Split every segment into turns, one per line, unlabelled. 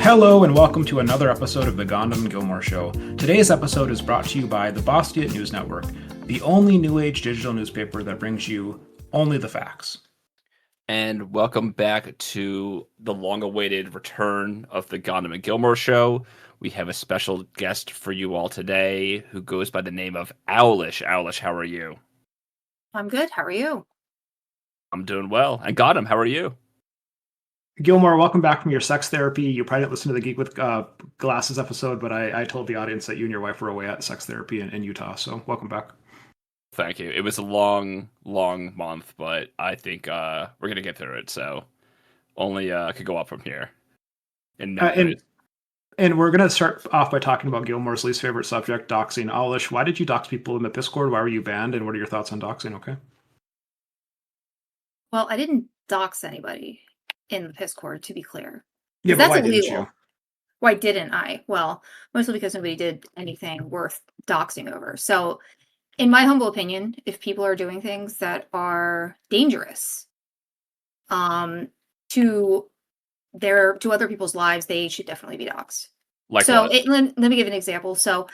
Hello and welcome to another episode of the Gohndim Gilmore Show. Today's episode is brought to you by the Boston News Network, the only new age digital newspaper that brings you only the facts.
And welcome back to the long-awaited return of the Gohndim Gilmore Show. We have a special guest for you all today who goes by the name of Owlish. Owlish, how are you?
I'm good. How are you?
I'm doing well. And Gohndim, how are you?
Gilmore, welcome back from your sex therapy. You probably didn't listen to the Geek with Glasses episode, but I told the audience that you and your wife were away at sex therapy in Utah, so welcome back.
Thank you. It was a long month, but I think we're going to get through it, so only could go up from here.
And we're going to start off by talking about Gilmore's least favorite subject, doxing. Owlish, why did you dox people in the Discord? Why were you banned, and what are your thoughts on doxing? Okay.
Well, I didn't dox anybody in the Discord, to be clear.
Yeah, but
that's
why
illegal.
didn't you?
Why didn't I? Well, mostly because nobody did anything worth doxing over. So, in my humble opinion, if people are doing things that are dangerous to other people's lives, they should definitely be doxed.
Like
so,
what?
let me give an example. So,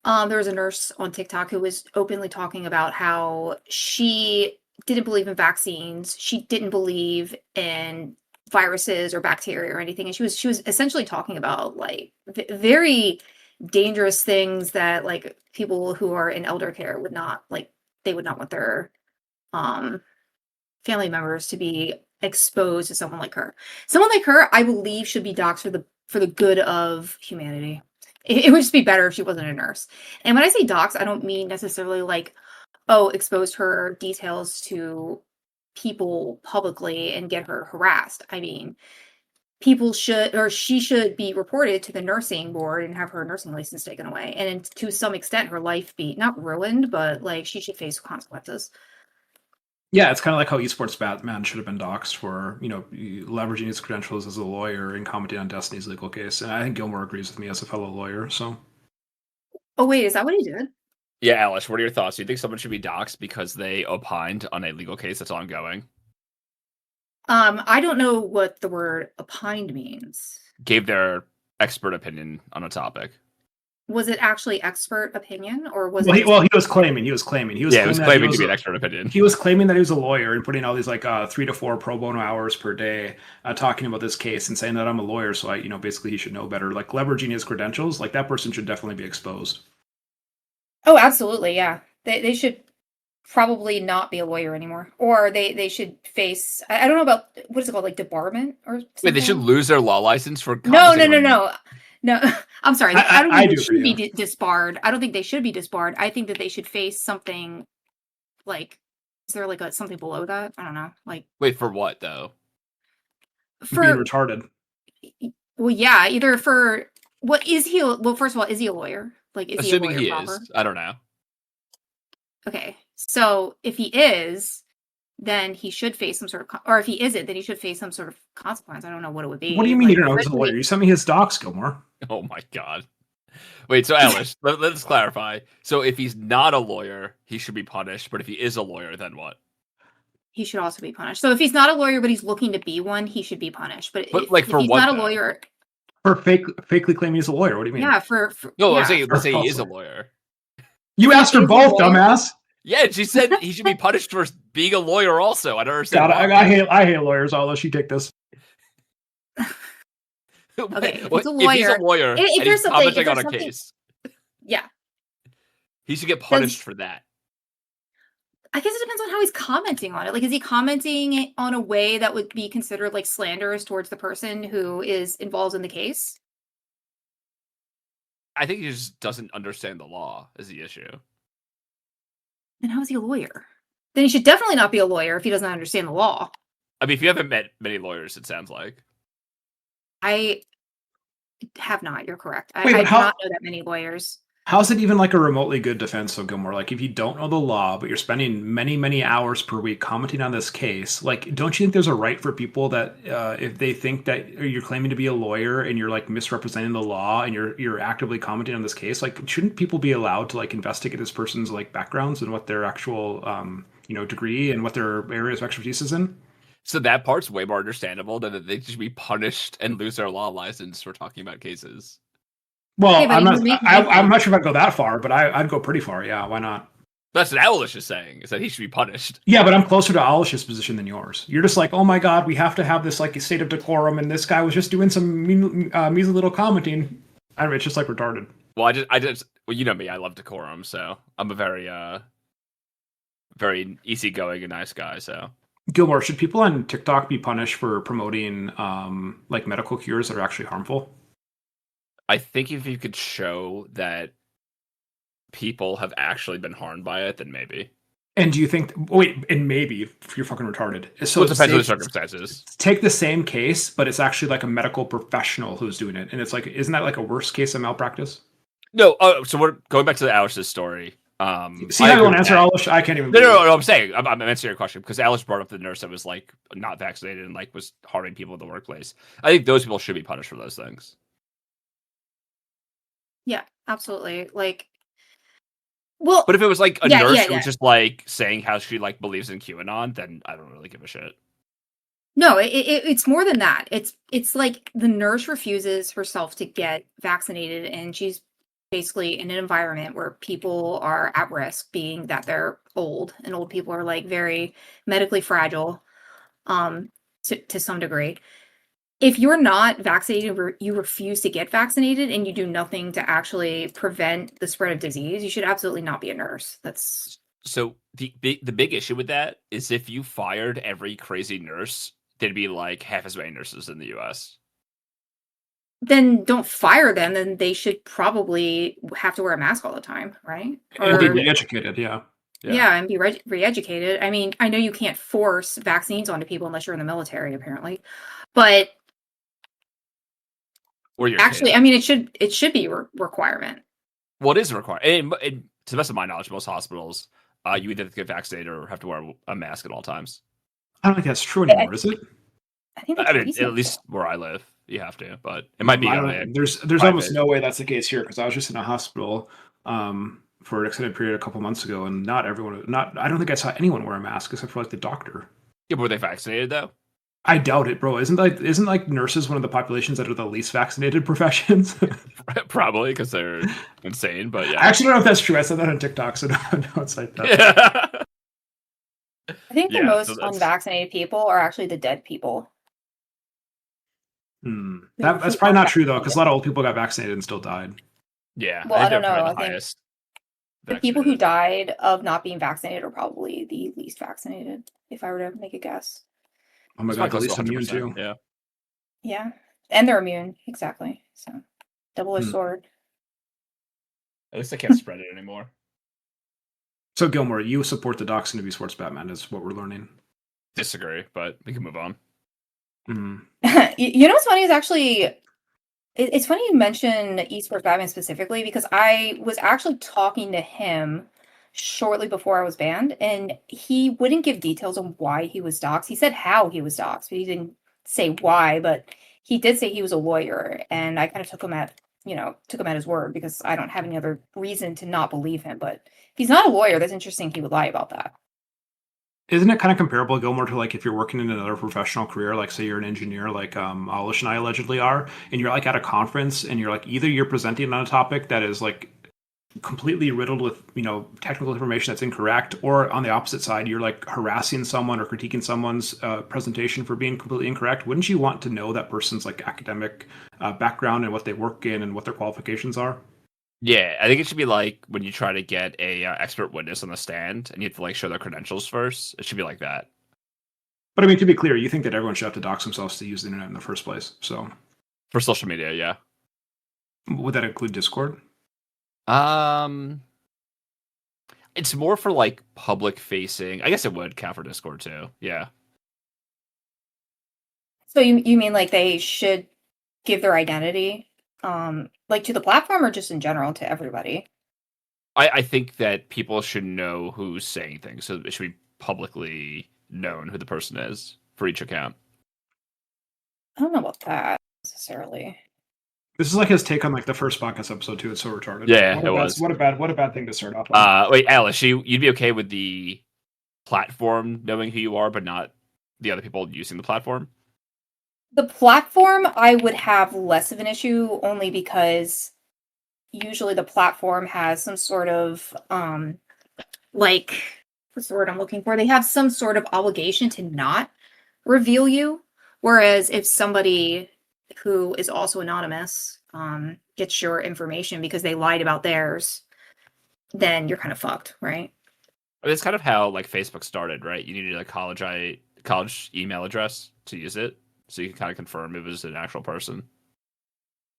there was a nurse on TikTok who was openly talking about how she didn't believe in vaccines. She didn't believe in viruses or bacteria or anything, and she was essentially talking about like very dangerous things that like people who are in elder care would not like. They would not want their family members to be exposed to someone like her. Someone like her, I believe, should be doxxed for the good of humanity. It would just be better if she wasn't a nurse. And when I say dox, I don't mean necessarily like, oh, expose her details to people publicly and get her harassed. I mean, she should be reported to the nursing board and have her nursing license taken away. And to some extent, her life be not ruined, but like she should face consequences.
Yeah, it's kind of like how esports Batman should have been doxxed for, leveraging his credentials as a lawyer and commenting on Destiny's legal case. And I think Gilmore agrees with me as a fellow lawyer. So.
Oh wait, is that what he did?
Yeah, Alice, what are your thoughts? Do you think someone should be doxxed because they opined on a legal case that's ongoing?
I don't know what the word opined means.
Gave their expert opinion on a topic.
Was it actually expert opinion, or was
he was claiming. He was claiming to be an expert
opinion.
He was claiming that he was a lawyer and putting all these like 3 to 4 pro bono hours per day talking about this case and saying that I'm a lawyer, so basically he should know better. Like leveraging his credentials, like that person should definitely be exposed.
Oh, absolutely, yeah. They should probably not be a lawyer anymore, or they should face. I don't know about what is it called, like debarment or something?
Wait, they should lose their law license for
No. I'm sorry. I don't think they should be disbarred. I don't think they should be disbarred. I think that they should face something like. Is there like something below that? I don't know. Like.
Wait, for what though?
For being retarded.
Well, yeah. Either for what is he? Well, first of all, is he a lawyer? Like, is
assuming
he a lawyer proper?
Is. I don't know.
Okay, so if he is, then he should face some sort of, or if he isn't, then he should face some sort of consequence. I don't know what it would be.
What do you mean you don't know he's a lawyer? You sent me his docs, Gilmore.
Oh my god. Wait, so Alice, let's clarify. So if he's not a lawyer, he should be punished, but if he is a lawyer, then what?
He should also be punished. So if he's not a lawyer, but he's looking to be one, he should be punished. But if
like for
he's
what,
not a
though?
lawyer...
For fakely claiming he's a lawyer, what do you mean?
Yeah,
let's say he is a lawyer.
You asked her both, dumbass.
Yeah, she said he should be punished for being a lawyer also. I don't understand.
God, I hate lawyers, although she take this.
Okay, if
he's a lawyer and he's commenting on a case.
Yeah.
He should get punished for that.
I guess it depends on how he's commenting on it. Like, is he commenting on a way that would be considered like slanderous towards the person who is involved in the case?
I think he just doesn't understand the law is the issue.
Then how is he a lawyer? Then he should definitely not be a lawyer if he doesn't understand the law.
I mean, if you haven't met many lawyers, it sounds like.
I have not. You're correct. I do not know that many lawyers.
How's it even like a remotely good defense, though, Gilmore? Like, if you don't know the law, but you're spending many, many hours per week commenting on this case, like, don't you think there's a right for people that if they think that you're claiming to be a lawyer and you're like misrepresenting the law and you're actively commenting on this case, like, shouldn't people be allowed to like investigate this person's like backgrounds and what their actual degree and what their areas of expertise is in?
So that part's way more understandable than that they should be punished and lose their law license for talking about cases.
Well,
Yeah, but
I'm not sure if I'd go that far, but I'd go pretty far. Yeah, why not?
That's what Owlish is saying, is that he should be punished.
Yeah, but I'm closer to Owlish's position than yours. You're just like, oh my god, we have to have this like state of decorum, and this guy was just doing some measly little commenting. I don't know, it's just like retarded.
Well, well, you know me, I love decorum, so I'm a very easygoing and nice guy. So,
Gilmore, should people on TikTok be punished for promoting like medical cures that are actually harmful?
I think if you could show that people have actually been harmed by it, then maybe.
And do you think? Wait, and maybe you're fucking retarded. So
well, it depends on the circumstances.
Take the same case, but it's actually like a medical professional who's doing it, and it's like, isn't that like a worst case of malpractice?
No. So we're going back to the Owlish's story.
See how you want to answer Owlish? I can't even.
No. I'm saying I'm answering your question because Owlish brought up the nurse that was like not vaccinated and like was harming people in the workplace. I think those people should be punished for those things.
Yeah, absolutely. Like, well,
but if it was like a nurse who was just like saying how she like believes in QAnon, then I don't really give a shit.
No, it's more than that. It's like the nurse refuses herself to get vaccinated, and she's basically in an environment where people are at risk, being that they're old, and old people are like very medically fragile, to some degree. If you're not vaccinated, you refuse to get vaccinated, and you do nothing to actually prevent the spread of disease, you should absolutely not be a nurse. That's
so the big issue with that is if you fired every crazy nurse, there'd be like half as many nurses in the U.S.
Then don't fire them. Then they should probably have to wear a mask all the time, right?
Or be re-educated, yeah.
Yeah, and be re-educated. I mean, I know you can't force vaccines onto people unless you're in the military, apparently, but
or you're
actually,
kidding.
I mean, it should be a requirement.
Well, it is a requirement. And to the best of my knowledge, most hospitals, you either have to get vaccinated or have to wear a mask at all times.
I don't think that's true anymore, is it?
I think
at least where I live, you have to, but it might be.
There's almost no way that's the case here because I was just in a hospital for an extended period a couple months ago, and I don't think I saw anyone wear a mask except for like the doctor.
Yeah, but were they vaccinated though?
I doubt it, bro. Isn't like nurses one of the populations that are the least vaccinated professions?
Probably because they're insane. But yeah,
I actually don't know if that's true. I said that on TikTok, so don't cite that.
Yeah.
I think the most unvaccinated people are actually the dead people.
That's probably not true though, because a lot of old people got vaccinated and still died.
Yeah.
Well, I don't know. I think the people who died of not being vaccinated are probably the least vaccinated, if I were to make a guess.
Oh my god, at least immune too.
Yeah.
Yeah. And they're immune, exactly. So double-edged sword.
At least I can't spread it anymore.
So Gilmore, you support the Doxing to be Sports Batman is what we're learning.
Disagree, but we can move on.
You know what's funny is actually it's funny you mention esports Batman specifically because I was actually talking to him shortly before I was banned, and he wouldn't give details on why he was doxxed. He said how he was doxxed, but he didn't say why. But he did say he was a lawyer, and I kind of took him at his word because I don't have any other reason to not believe him. But if he's not a lawyer, that's interesting. He would lie about that.
Isn't it kind of comparable, Gilmore, to like if you're working in another professional career, like say you're an engineer, like Owlish and I allegedly are, and you're like at a conference and you're like either you're presenting on a topic that is like completely riddled with technical information that's incorrect, or on the opposite side you're like harassing someone or critiquing someone's presentation for being completely incorrect. Wouldn't you want to know that person's like academic background and what they work in and what their qualifications are?
Yeah, I think it should be like when you try to get a expert witness on the stand and you have to like show their credentials first. It should be like that.
But I mean, to be clear, you think that everyone should have to dox themselves to use the internet in the first place. So
for social media, yeah.
Would that include Discord?
It's more for like public facing. I guess it would count for Discord too. Yeah.
So you mean like they should give their identity like to the platform or just in general to everybody?
I think that people should know who's saying things, so it should be publicly known who the person is for each account.
I don't know about that necessarily.
This is like his take on like the first podcast episode too. It's so retarded.
Yeah, it was.
What a bad thing to start off on.
Wait, Alice, you'd be okay with the platform knowing who you are, but not the other people using the platform?
The platform, I would have less of an issue only because usually the platform has some sort of like, what's the word I'm looking for? They have some sort of obligation to not reveal you. Whereas if somebody who is also anonymous gets your information because they lied about theirs, then you're kind of fucked, right?
I mean, it's kind of how like Facebook started, right? You needed a college email address to use it, so you can kind of confirm it was an actual person.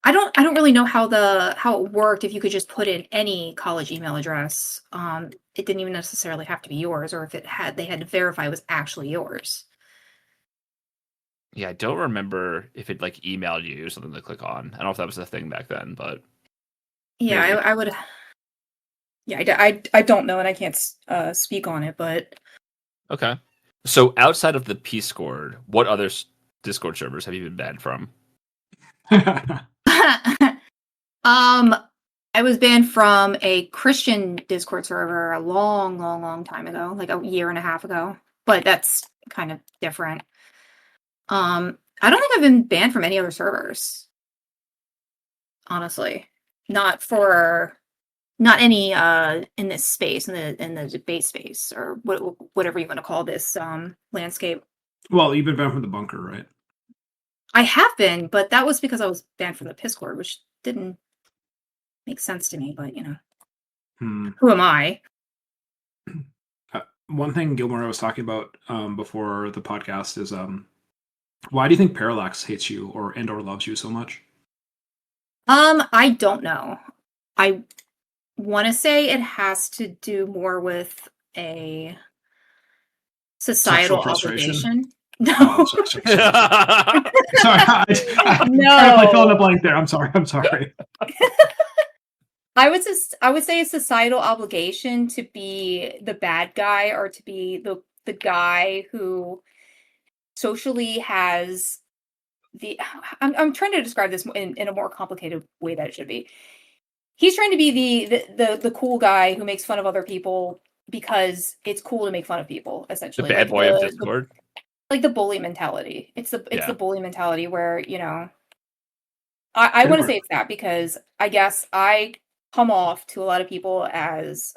I don't really know how it worked if you could just put in any college email address. It didn't even necessarily have to be yours, or if they had to verify it was actually yours.
Yeah, I don't remember if it like emailed you or something to click on. I don't know if that was a thing back then, but
Yeah,
maybe.
I would. Yeah, I don't know, and I can't speak on it, but
Okay. So outside of the Peace Corps, what other Discord servers have you been banned from?
I was banned from a Christian Discord server a long, long, long time ago, like a year and a half ago. But that's kind of different. I don't think I've been banned from any other servers. Honestly. Not any in this space, in the debate space, or whatever you want to call this landscape.
Well, you've been banned from the bunker, right?
I have been, but that was because I was banned from the Discord, which didn't make sense to me, but who am I?
One thing Gilmore was talking about before the podcast is why do you think Parallax hates you or loves you so much?
I don't know. I want to say it has to do more with a societal obligation. No.
Oh, sorry. I'm
No.
trying to like fill in the blank there. I'm sorry.
I would say a societal obligation to be the bad guy, or to be the guy who socially has the. I'm trying to describe this in a more complicated way that it should be. He's trying to be the cool guy who makes fun of other people because it's cool to make fun of people, essentially.
The bad boy of Discord?
Like the bully mentality. It's the bully mentality where, I want to say it's that because I guess I come off to a lot of people as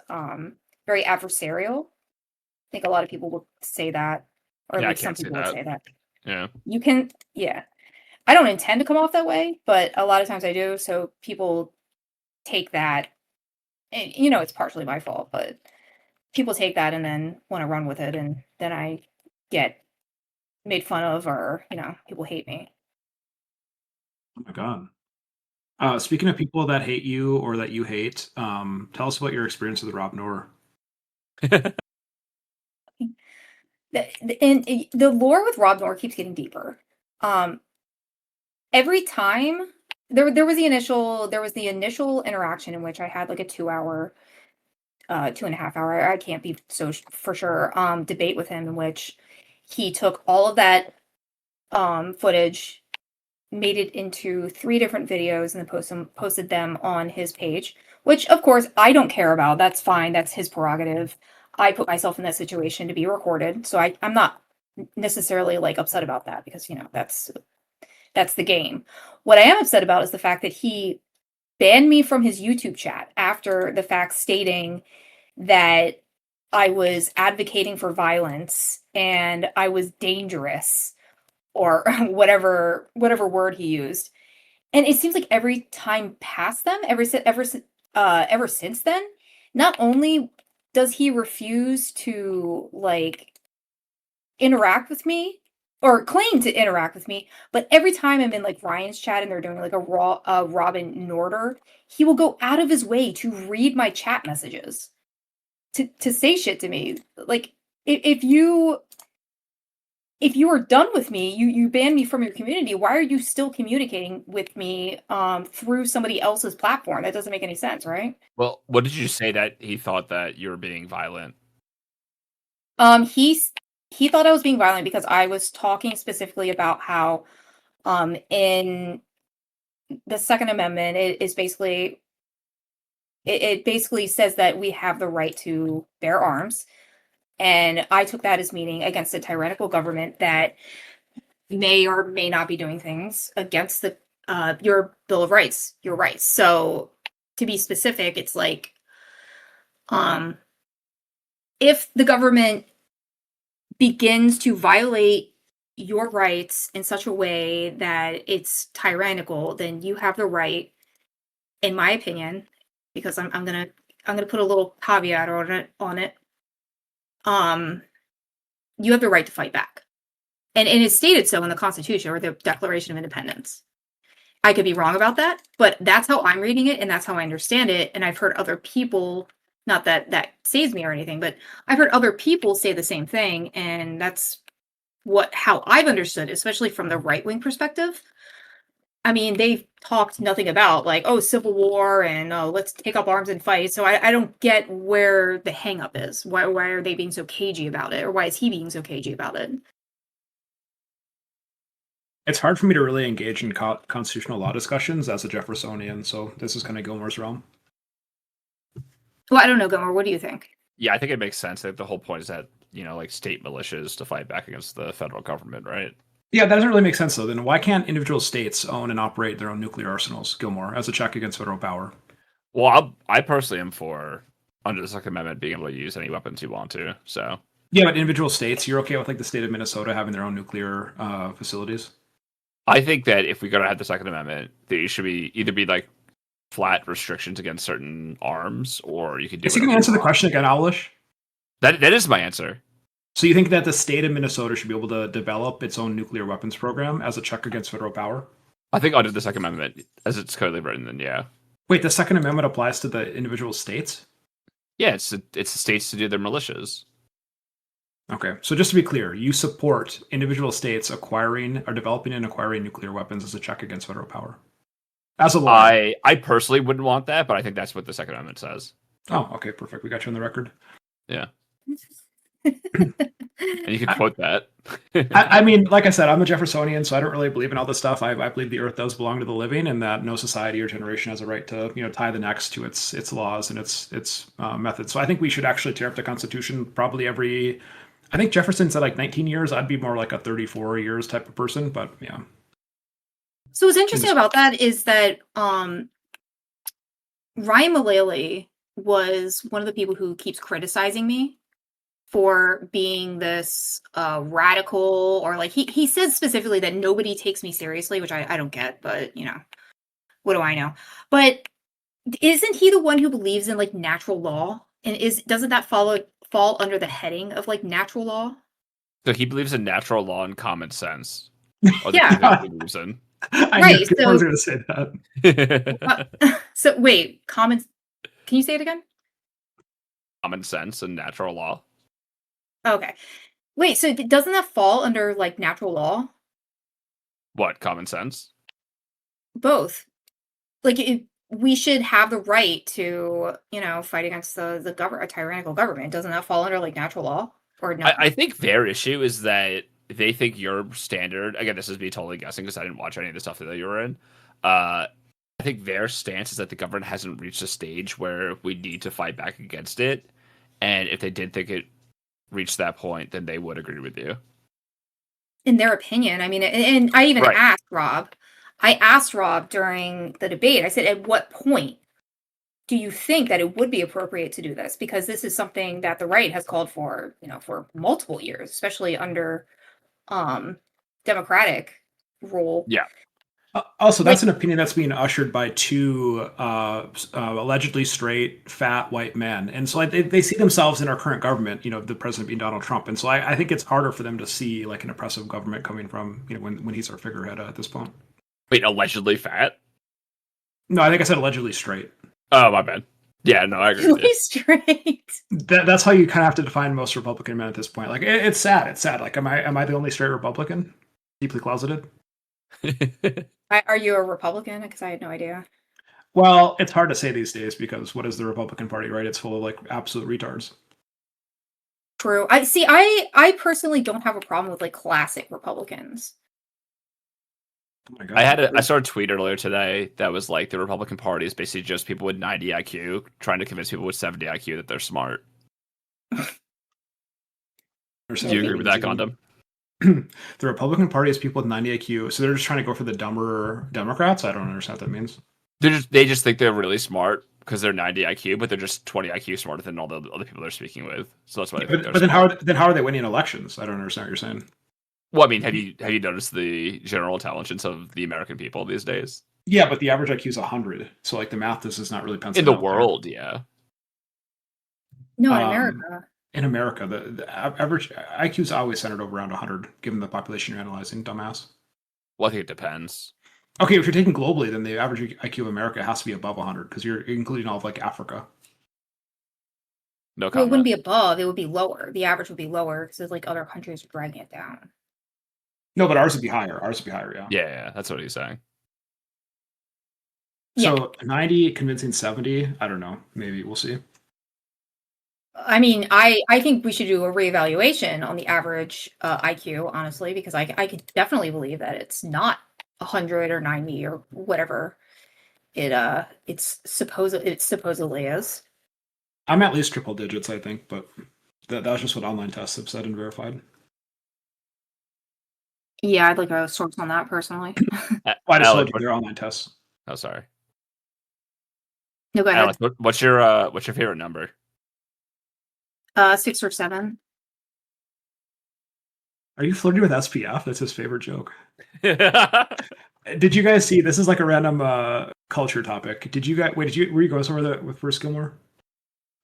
very adversarial. I think a lot of people will say that, or at least some people would say that.
Yeah.
You can, yeah. I don't intend to come off that way, but a lot of times I do. So people take that, and it's partially my fault, but people take that and then want to run with it, and then I get made fun of, or people hate me.
Oh my god. Speaking of people that hate you or that you hate, tell us about your experience with Rob Noor.
And the lore with Rob Noor keeps getting deeper. Every time there was the initial interaction in which I had like a 2-hour, 2.5 hour, I can't be so for sure, debate with him, in which he took all of that footage, made it into 3 different videos, and then posted them on his page, which of course I don't care about. That's fine. That's his prerogative. I put myself in that situation to be recorded, so I'm not necessarily like upset about that, because that's the game. What I am upset about is the fact that he banned me from his YouTube chat after the fact, stating that I was advocating for violence and I was dangerous, or whatever word he used. And it seems like every time past them, ever since then, not only does he refuse to like interact with me, or claim to interact with me, but every time I'm in like Ryan's chat and they're doing like a Robin Norder, he will go out of his way to read my chat messages, to say shit to me. Like, if you are done with me, you ban me from your community, why are you still communicating with me through somebody else's platform? That doesn't make any sense, right?
Well, what did you say that he thought that you were being violent?
He thought I was being violent because I was talking specifically about how in the Second Amendment, it basically says that we have the right to bear arms. And I took that as meaning against a tyrannical government that may or may not be doing things against the your Bill of Rights, your rights. So to be specific, it's like if the government begins to violate your rights in such a way that it's tyrannical, then you have the right, in my opinion, because I'm gonna put a little caveat on it. You have the right to fight back. And it's stated so in the Constitution or the Declaration of Independence. I could be wrong about that, but that's how I'm reading it and that's how I understand it. And I've heard other people, not that that saves me or anything, but I've heard other people say the same thing. And that's how I've understood, especially from the right-wing perspective. I mean, they've talked nothing about like, oh, civil war and let's take up arms and fight. So I don't get where the hang up is. Why are they being so cagey about it? Or why is he being so cagey about it?
It's hard for me to really engage in constitutional law discussions as a Jeffersonian, so this is kind of Gilmore's realm.
Well, I don't know, Gilmore. What do you think?
Yeah, I think it makes sense that the whole point is that, like state militias to fight back against the federal government, right?
Yeah, that doesn't really make sense, though. Then why can't individual states own and operate their own nuclear arsenals, Gilmore, as a check against federal power?
Well, I personally am for, under the Second Amendment, being able to use any weapons you want to, so...
Yeah, but individual states, you're okay with like the state of Minnesota having their own nuclear facilities?
I think that if we're going to have the Second Amendment, there should either be like flat restrictions against certain arms, or you could do...
Is he going to answer the question again, Owlish?
That is my answer.
So you think that the state of Minnesota should be able to develop its own nuclear weapons program as a check against federal power?
I think under the Second Amendment, as it's currently written, then yeah.
Wait, the Second Amendment applies to the individual states?
Yeah, it's the states to do their militias.
Okay, so just to be clear, you support individual states acquiring or developing and acquiring nuclear weapons as a check against federal power? As a lawyer.
I personally wouldn't want that, but I think that's what the Second Amendment says.
Oh, okay, perfect. We got you on the record.
Yeah. And you can quote that.
I mean, like I said, I'm a Jeffersonian, so I don't really believe in all this stuff. I believe the earth does belong to the living, and that no society or generation has a right to, tie the next to its laws and its methods. So I think we should actually tear up the Constitution probably every. I think Jefferson said like 19 years. I'd be more like a 34 years type of person, but yeah.
So what's interesting about that is that Ryan Mullally was one of the people who keeps criticizing me for being this radical, or like he says specifically that nobody takes me seriously, which I don't get, but what do I know? But isn't he the one who believes in like natural law? And doesn't that fall under the heading of like natural law?
So he believes in natural law and common sense.
Yeah.
He believes in.
I was going to say that.
So wait, can you say it again?
Common sense and natural law.
Okay. Wait, so doesn't that fall under like natural law?
What, common sense?
Both. Like we should have the right to, fight against the a tyrannical government. Doesn't that fall under like natural law? Or no?
I think their issue is that they think your standard, again, this is me totally guessing because I didn't watch any of the stuff that you were in. I think their stance is that the government hasn't reached a stage where we need to fight back against it. And if they did think it reached that point, then they would agree with you.
In their opinion. I mean, and I even asked Rob. I asked Rob during the debate, I said, at what point do you think that it would be appropriate to do this? Because this is something that the right has called for, for multiple years, especially under Democratic rule.
Yeah.
Also, that's an opinion that's being ushered by two allegedly straight, fat white men. And so they see themselves in our current government, the president being Donald Trump. And so I think it's harder for them to see like an oppressive government coming from, when he's our figurehead at this point.
Wait, allegedly fat?
No, I think I said allegedly straight.
Oh, my bad. Yeah, no, I agree with you.
Straight.
That's how you kind of have to define most Republican men at this point. Like, it's sad. It's sad. Like, am I the only straight Republican? Deeply closeted?
Are you a Republican? Because I had no idea.
Well, it's hard to say these days because what is the Republican Party, right? It's full of like absolute retards.
True. I personally don't have a problem with like classic Republicans.
Oh my God.
I saw a tweet earlier today that was like the Republican Party is basically just people with 90 IQ trying to convince people with 70 IQ that they're smart.
understand
Do you
what
agree with
means
that,
either.
Gohndim?
The Republican Party has people with 90 IQ, so they're just trying to go for the dumber Democrats. I don't understand what that means.
They just think they're really smart because they're 90 IQ, but they're just 20 IQ smarter than all the other people they're speaking with. So that's why they think they're
But then
smart.
how are they winning elections? I don't understand what you're saying.
Well, I mean, have you noticed the general intelligence of the American people these days?
Yeah, but the average IQ is 100, so like the math is not really
In
penciling
the
out there.
world, yeah.
No, in America.
In America, the average IQ is always centered over around 100, given the population you're analyzing, dumbass.
Well, I think it depends.
Okay, if you're taking globally, then the average IQ of America has to be above 100 because you're including all of like Africa.
No
Well, it
comment.
wouldn't be above, it would be lower. The average would be lower because like other countries are dragging it down.
No, but ours would be higher. Ours would be higher, yeah.
Yeah, that's what he's saying.
So 90 convincing 70, I don't know. Maybe we'll see.
I mean, I think we should do a reevaluation on the average IQ, honestly, because I could definitely believe that it's not 100 or 90 or whatever it's supposedly is.
I'm at least triple digits, I think, but that's just what online tests have said and verified.
Yeah, I'd like a source on that personally.
Well, I just
Alec,
told you they're online tests.
oh, sorry.
No, go ahead.
Alex, what's your favorite number?
6 or 7.
Are you flirting with SPF? That's his favorite joke. Did you guys see? This is like a random culture topic. Did you guys were you going somewhere with Bruce Gilmore?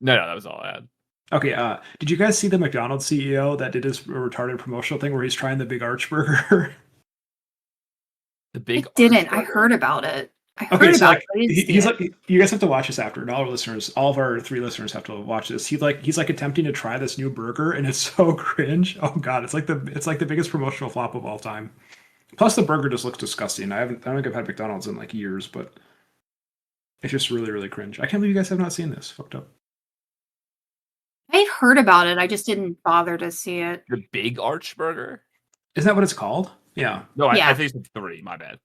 No, that was all I had.
Okay. Did you guys see the McDonald's CEO that did his retarded promotional thing where he's trying the big arch burger?
The big.
I didn't. I heard about it. I heard
Okay, so
about
like
it. I didn't see
he's
it.
like, you guys have to watch this after, and all of our 3 listeners have to watch this. He's like attempting to try this new burger, and it's so cringe. Oh god, it's like the biggest promotional flop of all time. Plus, the burger just looks disgusting. I don't think I've had McDonald's in like years, but it's just really, really cringe. I can't believe you guys have not seen this. Fucked up.
I've heard about it. I just didn't bother to see it.
The big arch burger?
Isn't that what it's called? Yeah,
No,
Yeah.
I think it's 3. My bad.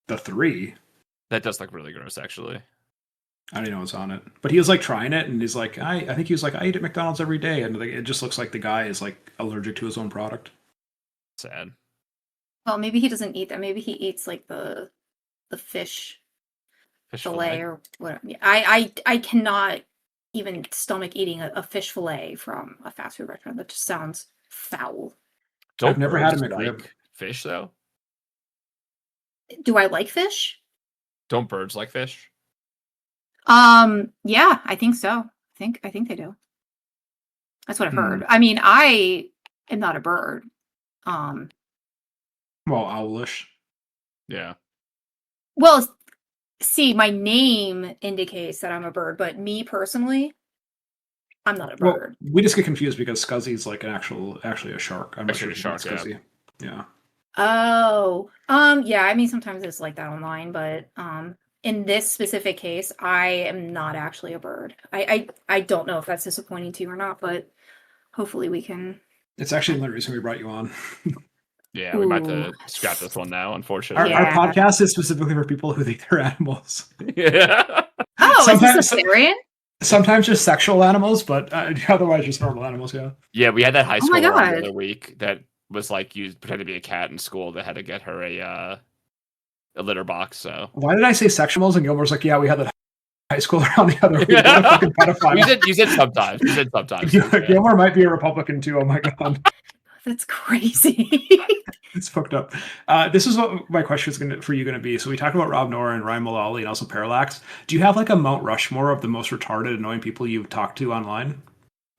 the 3.
That does look really gross, actually.
I don't even know what's on it, but he was like trying it, and he's like, I think he was like, I eat at McDonald's every day, and like, it just looks like the guy is like allergic to his own product.
Sad.
Well, maybe he doesn't eat that. Maybe he eats like the fish
Fish
fillet or whatever. I cannot even stomach eating a fish fillet from a fast food restaurant. That just sounds foul.
Don't
I've never had a
birds
McRib.
like fish, though?
Do I like fish?
Don't birds like fish?
Yeah, I think so. I think they do. That's what I've heard. I mean, I am not a bird.
Well, Owlish.
Yeah.
Well, see, my name indicates that I'm a bird, but me personally, I'm not a
Well,
bird.
we just get confused because Scuzzy's like actually a shark. I'm not
Actually
sure
a
if
shark,
it's Scuzzy. Yeah.
Oh, yeah, I mean sometimes it's like that online, but in this specific case, I am not actually a bird. I don't know if that's disappointing to you or not, but hopefully we can.
It's actually one reason we brought you on.
Yeah, we might have
Ooh.
to scrap this one now,
Our,
unfortunately.
Yeah.
our podcast is specifically for people who think they're animals.
Yeah.
Oh,
Sometimes-
is this a variant?
Sometimes just sexual animals, but otherwise just normal animals. Yeah.
Yeah, we had that high
Oh my
school the
God.
other week that was like you pretended to be a cat in school that had to get her a litter box. So
Why did I say sexuals? And Gilmore's like, yeah, we had that high school around the other week. What a fucking pedophile.
you said sometimes. You said sometimes.
Gilmore might be a Republican too. Oh my god.
That's crazy.
It's fucked up. This is what my question is for you going to be. So we talked about Rob Nora and Ryan Mullally and also Parallax. Do you have like a Mount Rushmore of the most retarded, annoying people you've talked to online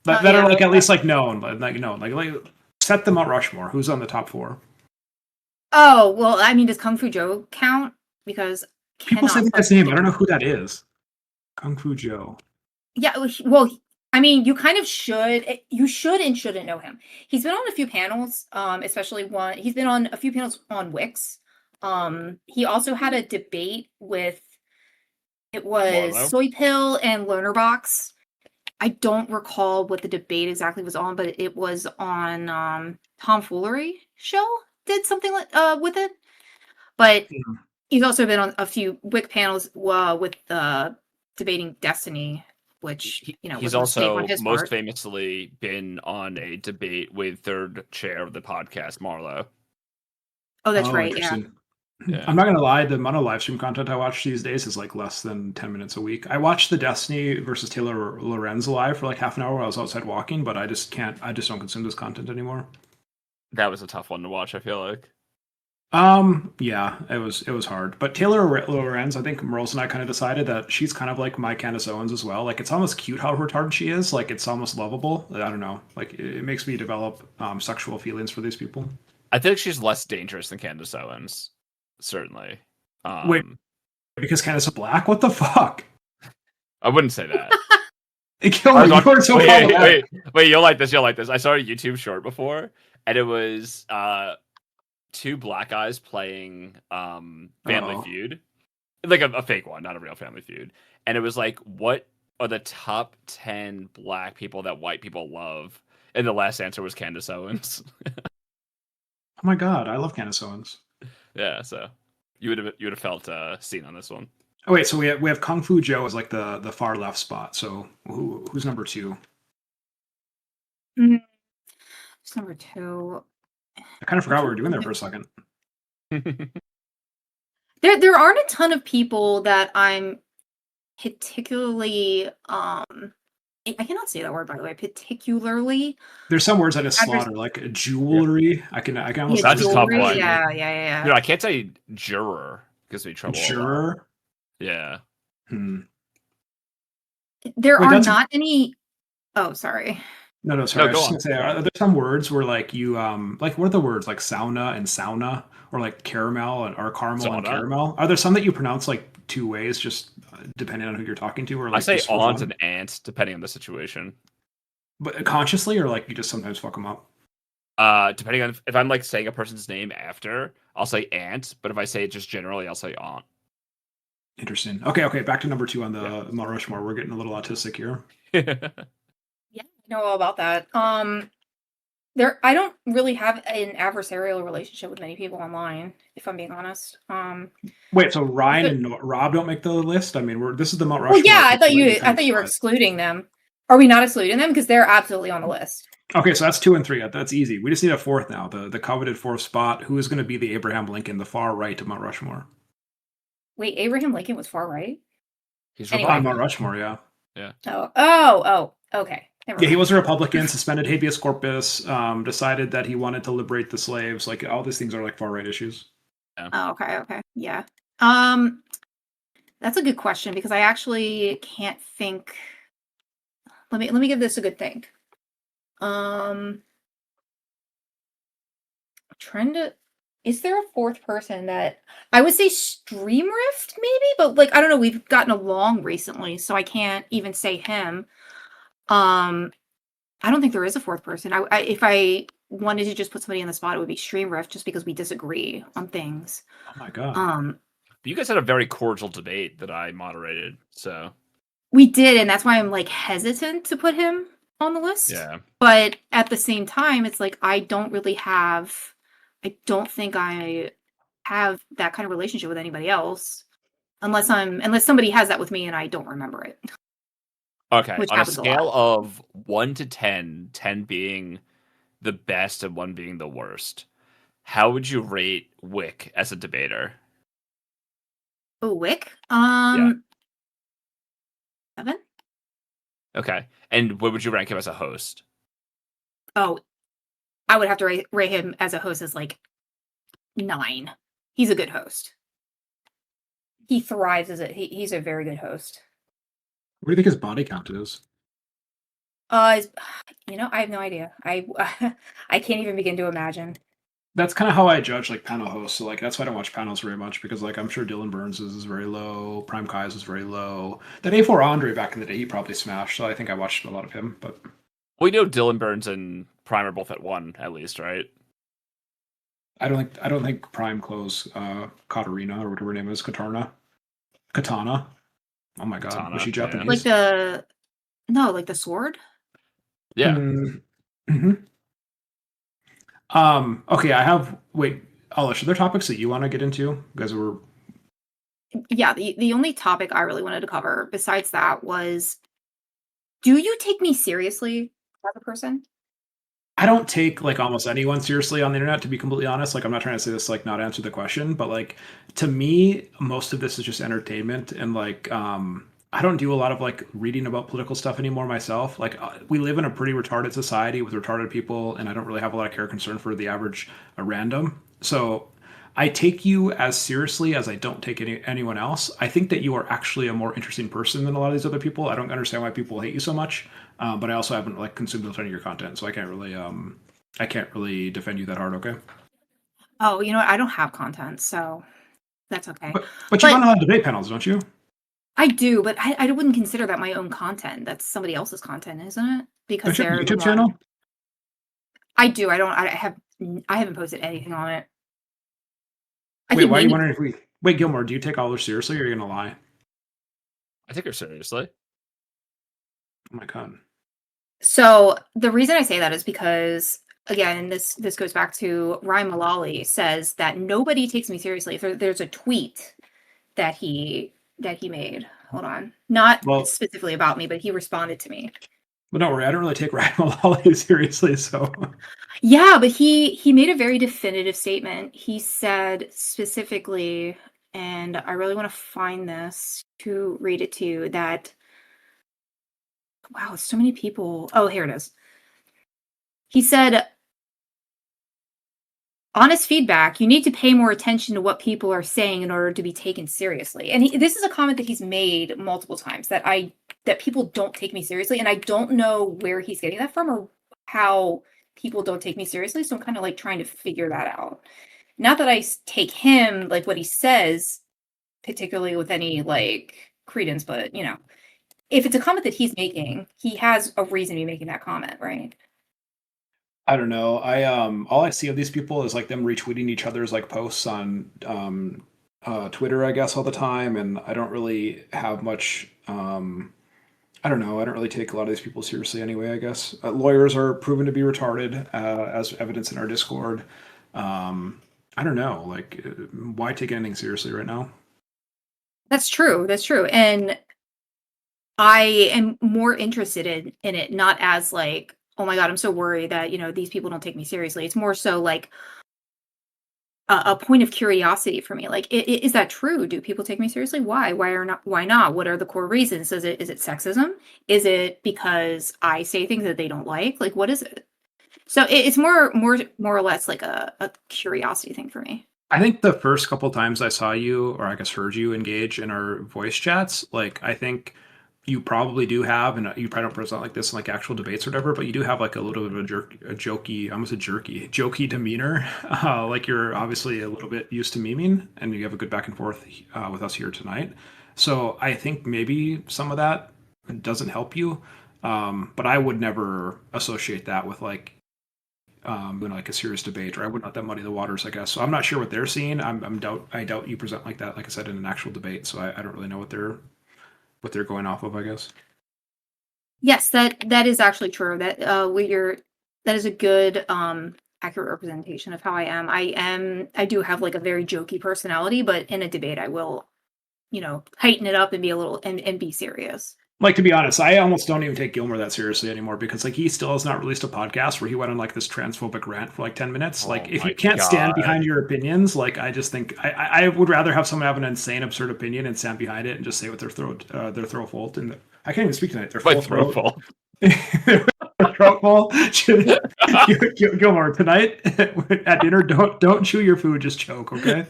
that
Yeah.
are like at least like known, like set the Mount Rushmore. Who's on the top 4?
Oh, well, I mean, does Kung Fu Joe count? Because
People say
cannot
that's name. I don't know who that is. Kung Fu Joe.
Yeah, well, I mean, you kind of should. You should and shouldn't know him. He's been on a few panels, especially one. He's been on a few panels on Wix. He also had a debate with. It was
Warlow?
Soy Pill and Learnerbox. I don't recall what the debate exactly was on, but it was on Tomfoolery show. Did something with it, but he's also been on a few Wix panels with debating Destiny which
He's
was a mistake on
also
his
most
part.
famously been on a debate with third chair of the podcast, Marlo.
Oh, that's
Oh,
right. Yeah.
interesting.
Yeah.
I'm not gonna lie, the amount of live stream content I watch these days is like less than 10 minutes a week. I watched the Destiny versus Taylor Lorenz live for like half an hour while I was outside walking, but I just don't consume this content anymore.
That was a tough one to watch, I feel like.
Yeah, it was hard. But Taylor Lorenz, I think Merles and I kind of decided that she's kind of like my Candace Owens as well. Like it's almost cute how retarded she is. Like it's almost lovable. I don't know. Like it makes me develop sexual feelings for these people.
I think she's less dangerous than Candace Owens, certainly.
Wait, because Candace is black? What the fuck?
I wouldn't say that.
Gilmore, you are so problematic.
Wait, you'll like this. I saw a YouTube short before, and it was two black guys playing Family Feud, like a fake one, not a real Family Feud. And it was like, what are the top 10 black people that white people love? And the last answer was Candace Owens.
Oh my god, I love Candace Owens.
Yeah, so you would have felt seen on this one.
Oh wait, so we have Kung Fu Joe as like the far left spot. So who's number 2?
It's number 2.
I kind of forgot what we were doing there for a second.
There aren't a ton of people that I'm particularly I cannot say that word, by the way. Particularly,
there's some words I just slaughter, like jewelry. I can almost.
That's a tough one.
Yeah.
Dude, I can't say juror. Gives me trouble.
Juror.
Yeah.
There are not any. Oh, sorry.
No, sorry.
No,
I was just gonna say, are there some words where like you like what are the words like sauna and sauna, or like caramel or caramel and caramel? Are there some that you pronounce like 2 ways, just depending on who you're talking to, or like
I say aunt and aunt depending on the situation.
But consciously, or like you just sometimes fuck them up?
Depending on if I'm like saying a person's name after, I'll say aunt, but if I say it just generally, I'll say aunt.
Interesting. Okay. Back to number 2 on the Mount Rushmore. We're getting a little autistic here.
Yeah, I know all about that. I don't really have an adversarial relationship with many people online, if I'm being honest.
Wait, so Ryan and Rob don't make the list? I mean, this is the Mount Rushmore.
Well, yeah, I thought you were excluding them. Are we not excluding them? Because they're absolutely on the list.
Okay, so that's 2 and 3. That's easy. We just need a 4th now. The coveted 4th spot. Who is going to be the Abraham Lincoln, the far right of Mount Rushmore?
Wait, Abraham Lincoln was far right?
He's
on Mount Rushmore, yeah.
Yeah.
Oh, okay.
Yeah, he was a Republican, suspended habeas corpus, decided that he wanted to liberate the slaves. Like all these things are like far right issues.
Yeah.
Oh, okay. Yeah. That's a good question because I actually can't think. Let me give this a good think. Is there a 4th person that I would say Streamrift maybe, but like I don't know, we've gotten along recently, so I can't even say him. I don't think there is a 4th person. If I wanted to just put somebody on the spot, it would be Streamrift, just because we disagree on things.
Oh my god.
But you guys had a very cordial debate that I moderated, so
we did, and that's why I'm like hesitant to put him on the list.
Yeah.
But at the same time, it's like I don't think I have that kind of relationship with anybody else, unless somebody has that with me and I don't remember it.
Okay,
Which
on a
happens
scale of 1 to 10, 10 being the best and 1 being the worst, how would you rate Wick as a debater?
Oh, Wick?
Yeah.
7?
Okay, and what would you rank him as a host?
Oh, I would have to rate him as a host as like 9. He's a good host. He thrives as he's a very good host.
What do you think his body count is?
I have no idea. I can't even begin to imagine.
That's kind of how I judge like panel hosts. So like that's why I don't watch panels very much, because like I'm sure Dylan Burns is very low, Prime Kai's is very low. That A4 Andre back in the day, he probably smashed. So I think I watched a lot of him. But
we know Dylan Burns and Prime are both at 1 at least, right?
I don't think Prime closed Katarina or whatever her name is, Katana. Oh my god,
Katana,
was she Japanese?
Like the sword?
Yeah.
Mm-hmm. Okay, Owlish, are there topics that you want to get into? You guys were.
Yeah, the only topic I really wanted to cover besides that was Do you take me seriously as a person?
I don't take like almost anyone seriously on the internet, to be completely honest. Like, I'm not trying to say this like not answer the question, but like to me, most of this is just entertainment, and like I don't do a lot of like reading about political stuff anymore myself. Like we live in a pretty retarded society with retarded people, and I don't really have a lot of care or concern for the average random. So I take you as seriously as I don't take anyone else. I think that you are actually a more interesting person than a lot of these other people. I don't understand why people hate you so much, but I also haven't like consumed a ton of your content, so I can't really defend you that hard. Okay,
Oh, you know what? I don't have content, so that's okay.
but you run a lot of debate panels, don't you?
I do, but I wouldn't consider that my own content. That's somebody else's content, isn't it? Because
Don't you have a
they're the
YouTube channel?
one. I do. I don't. I haven't posted anything on it. I
Wait,
think
why are you
maybe.
wondering if we? Wait, Gilmore, do you take Owlish seriously, or are you gonna lie?
I take her seriously.
Oh my god.
So the reason I say that is because again, this goes back to Ryan Malali says that nobody takes me seriously. If there's a tweet that he made. Hold on, not
Well,
specifically about me, but he responded to me.
but don't worry, I don't really take Ryan Malali seriously. So
Yeah, but he made a very definitive statement. He said specifically, and I really want to find this to read it to you, that wow, so many people. Oh, here it is. He said, honest feedback, you need to pay more attention to what people are saying in order to be taken seriously. And this is a comment that he's made multiple times, that people don't take me seriously, and I don't know where he's getting that from or how people don't take me seriously, so I'm kind of like trying to figure that out. Not that I take him, like what he says particularly with any like credence, but you know, if it's a comment that he's making, he has a reason to be making that comment, right?
I don't know. I all I see of these people is like them retweeting each other's like posts on Twitter, I guess, all the time, and I don't really have much. I don't know. I don't really take a lot of these people seriously anyway. I guess lawyers are proven to be retarded, as evidence in our Discord. I don't know. Like, why take anything seriously right now?
That's true. That's true. And I am more interested in it, not as like, oh my God, I'm so worried that, you know, these people don't take me seriously. It's more so like a point of curiosity for me. Like, is that true? Do people take me seriously? Why? Why not? What are the core reasons? Is it sexism? Is it because I say things that they don't like? Like, what is it? So it's more or less like a curiosity thing for me.
I think the first couple times I saw you, or I guess heard you engage in our voice chats, like I think you probably do have, and you probably don't present like this in like actual debates or whatever, but you do have like a little bit of a jokey, almost a jokey demeanor. Like you're obviously a little bit used to memeing, and you have a good back and forth with us here tonight. So I think maybe some of that doesn't help you, but I would never associate that with like like a serious debate, or I would not that muddy the waters, I guess. So I'm not sure what they're seeing. I doubt you present like that, like I said, in an actual debate. So I don't really know what they're going off of, I guess.
Yes, that is actually true. That is a good accurate representation of how I am. I do have like a very jokey personality, but in a debate I will, you know, heighten it up and be a little and be serious.
Like, to be honest, I almost don't even take Gilmore that seriously anymore, because like he still has not released a podcast where he went on like this transphobic rant for like 10 minutes. Like, if you can't stand behind your opinions, like I just think I would rather have someone have an insane, absurd opinion and stand behind it and just say what their throat full. And I can't even speak tonight. Their full throat full. Throat full. Gilmore, tonight at dinner, don't chew your food, just choke, okay?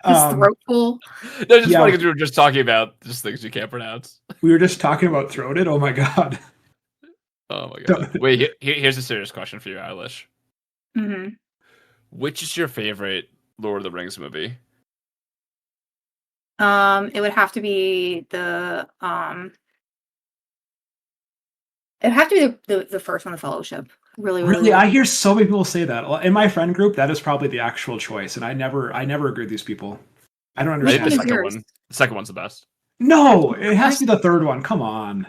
His throat full.
No, just funny because we were just talking about just things you can't pronounce.
We were just talking about throated. Oh my god.
Oh my god. Wait, here's a serious question for you, Owlish.
Mm-hmm.
Which is your favorite Lord of the Rings movie?
It would have to be the first one, The Fellowship. Really,
I hear so many people say that in my friend group. That is probably the actual choice, and I never agree with these people. I don't understand.
The second one's the best.
No, it has to be the third one. Come on.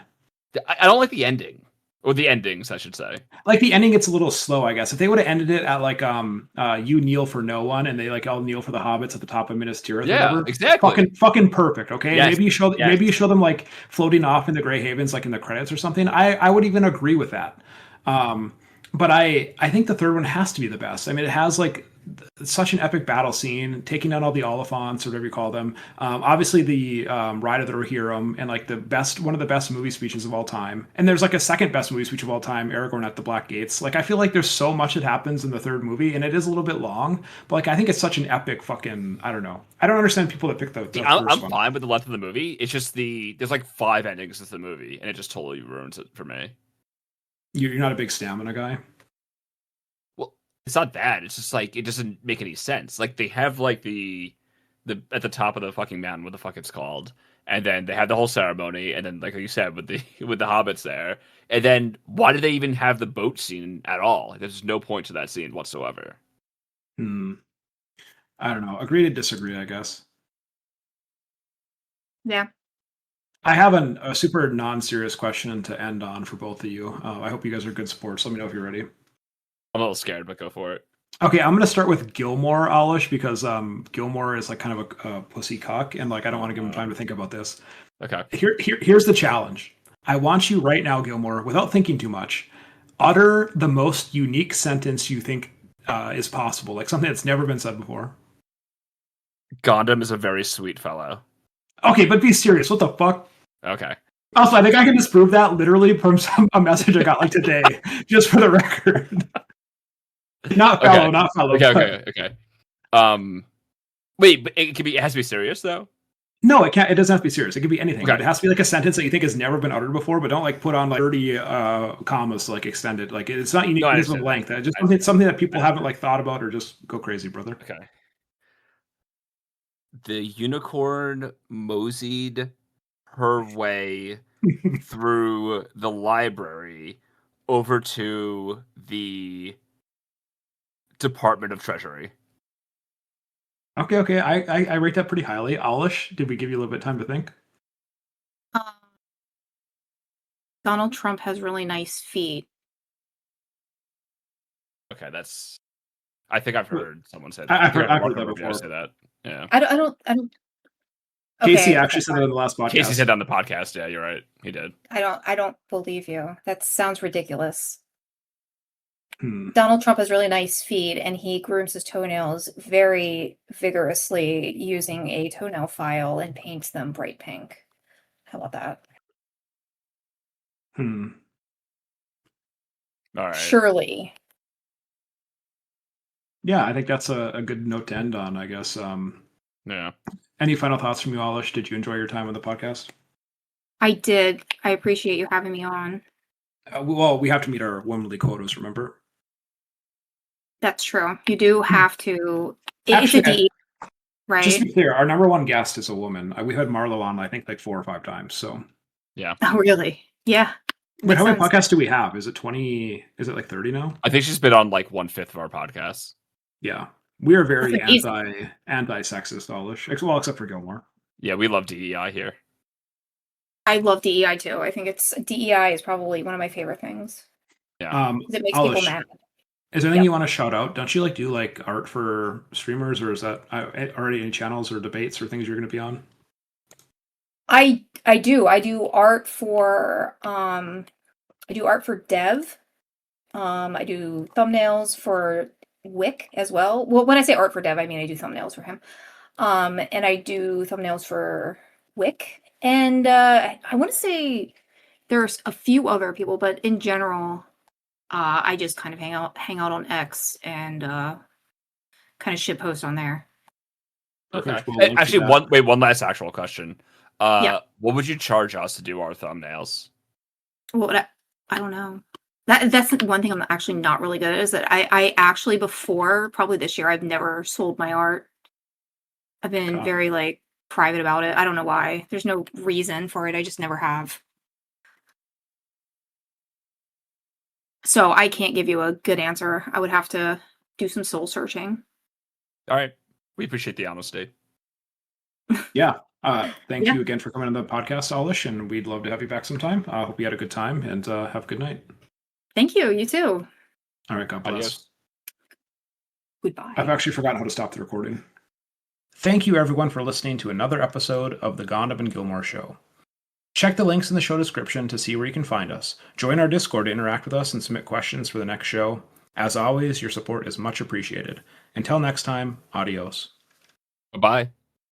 I don't like the ending. Or the endings, I should say.
Like the ending gets a little slow, I guess. If they would have ended it at like you kneel for no one and they like all kneel for the hobbits at the top of Minas Tirith or
Yeah,
whatever.
exactly.
Fucking perfect, okay?
Yes,
Maybe you show them like floating off in the Grey Havens like in the credits or something. I would even agree with that. But I think the third one has to be the best. I mean, it has like such an epic battle scene, taking down all the Oliphants or whatever you call them. Obviously, the Ride of the Rohirrim and like one of the best movie speeches of all time. And there's like a second best movie speech of all time, Aragorn at the Black Gates. Like I feel like there's so much that happens in the third movie, and it is a little bit long. But like I think it's such an epic fucking. I don't know. I don't understand people that pick the
I'm
first one.
fine with the length of the movie. It's just there's like 5 endings to the movie, and it just totally ruins it for me.
You're not a big stamina guy.
It's not that. It's just like it doesn't make any sense. Like they have like the at the top of the fucking mountain, what the fuck it's called, and then they have the whole ceremony, and then like you said with the hobbits there, and then why do they even have the boat scene at all? Like, there's no point to that scene whatsoever.
I don't know. Agree to disagree, I guess.
Yeah.
I have a super non-serious question to end on for both of you. I hope you guys are good sports. Let me know if you're ready.
I'm a little scared, but go for it.
Okay, I'm gonna start with Gilmore, Owlish, because Gilmore is like kind of a pussy cock, and like I don't want to give him time to think about this.
Okay.
Here's the challenge. I want you right now, Gilmore, without thinking too much, utter the most unique sentence you think is possible, like something that's never been said before.
Gohndim is a very sweet fellow.
Okay, but be serious. What the fuck?
Okay.
Also, I think I can disprove that literally from a message I got like today, just for the record. Not fellow, not fellow.
Okay. Wait, but it has to be serious though?
No, it can't. It doesn't have to be serious. It could be anything.
Okay.
It has to be like a sentence that you think has never been uttered before, but don't like put on like 30 commas to like extend it. Like it's not unique in terms of length. Just something that people haven't like thought about or just go crazy, brother.
Okay. The unicorn moseyed her way through the library over to the Department of Treasury.
Okay. I rate that pretty highly. Owlish, did we give you a little bit of time to think?
Donald Trump has really nice feet.
Okay, I think I've heard someone say that.
I've heard that before.
Say that. Yeah.
I don't.
Casey actually said it in the last podcast.
Casey said on the podcast. Yeah, you're right. He did.
I don't believe you. That sounds ridiculous.
Donald
Trump has really nice feet, and he grooms his toenails very vigorously using a toenail file and paints them bright pink. How about that?
All right.
Surely.
Yeah, I think that's a good note to end on, I guess.
Yeah.
Any final thoughts from you, Owlish? Did you enjoy your time on the podcast?
I did. I appreciate you having me on.
Well, we have to meet our womanly quotas, remember?
That's true. You do have to.
Actually,
it's a D, right?
Just to be clear, our number one guest is a woman. We had Marlo on, I think, like 4 or 5 times. So,
yeah.
Oh, really? Yeah.
Wait, how many podcasts do we have? Is it 20? Is it like 30 now?
I think she's been on like 1/5 of our podcasts.
Yeah, we are very anti-sexist, Owlish. Well, except for Gilmore.
Yeah, we love DEI here.
I love DEI too. I think DEI is probably one of my favorite things.
Yeah,
it makes
Owlish,
people mad.
Is there anything you want to shout out? Don't you like do like art for streamers, or is that already any channels or debates or things you're going to be on?
I do. I do art for Dev. I do thumbnails for Wick as well. Well, when I say art for Dev, I mean I do thumbnails for him. And I do thumbnails for Wick. And I want to say there's a few other people, but in general, I just kind of hang out on X and kind of shitpost on there.
Okay. Actually, one last actual question. What would you charge us to do our thumbnails?
Well, I don't know. That's the one thing I'm actually not really good at, is that I actually, before probably this year, I've never sold my art. I've been very like private about it. I don't know why. There's no reason for it. I just never have. So I can't give you a good answer. I would have to do some soul searching.
All right. We appreciate the honesty.
Yeah. Thank
Yeah.
you again for coming on the podcast, Owlish, and we'd love to have you back sometime. I hope you had a good time, and have a good night.
Thank you. You too.
All right, God bless.
Adios.
Goodbye.
I've actually forgotten how to stop the recording. Thank you, everyone, for listening to another episode of the Gohndim Gilmore Show. Check the links in the show description to see where you can find us. Join our Discord to interact with us and submit questions for the next show. As always, your support is much appreciated. Until next time, adios.
Bye-bye.